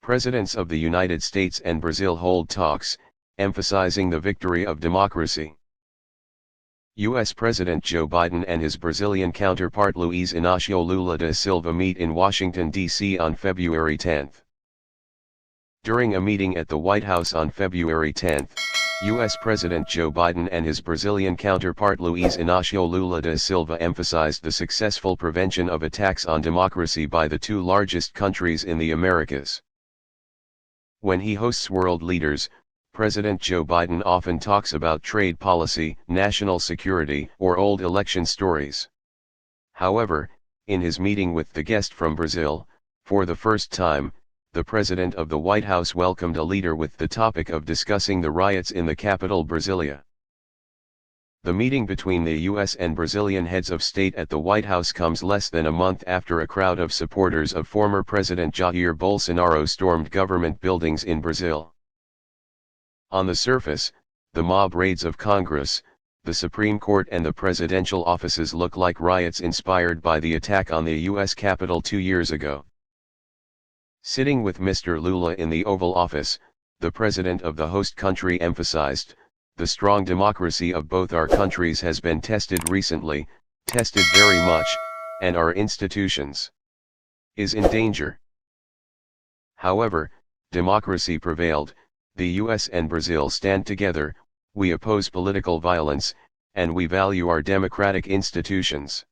Presidents of the United States and Brazil hold talks, emphasizing the victory of democracy. U.S. President Joe Biden and his Brazilian counterpart Luiz Inácio Lula da Silva meet in Washington, D.C. on February 10. During a meeting at the White House on February 10, U.S. President Joe Biden and his Brazilian counterpart Luiz Inácio Lula da Silva emphasized the successful prevention of attacks on democracy by the two largest countries in the Americas. When he hosts world leaders, President Joe Biden often talks about trade policy, national security, or old election stories. However, in his meeting with the guest from Brazil, for the first time, the president of the White House welcomed a leader with the topic of discussing the riots in the capital Brasilia. The meeting between the U.S. and Brazilian heads of state at the White House comes less than a month after a crowd of supporters of former President Jair Bolsonaro stormed government buildings in Brazil. On the surface, the mob raids of Congress, the Supreme Court and the presidential offices look like riots inspired by the attack on the U.S. Capitol 2 years ago. Sitting with Mr. Lula in the Oval Office, the president of the host country emphasized, "The strong democracy of both our countries has been tested recently, tested very much, and our institutions is in danger." However, democracy prevailed. The US and Brazil stand together, we oppose political violence, and we value our democratic institutions.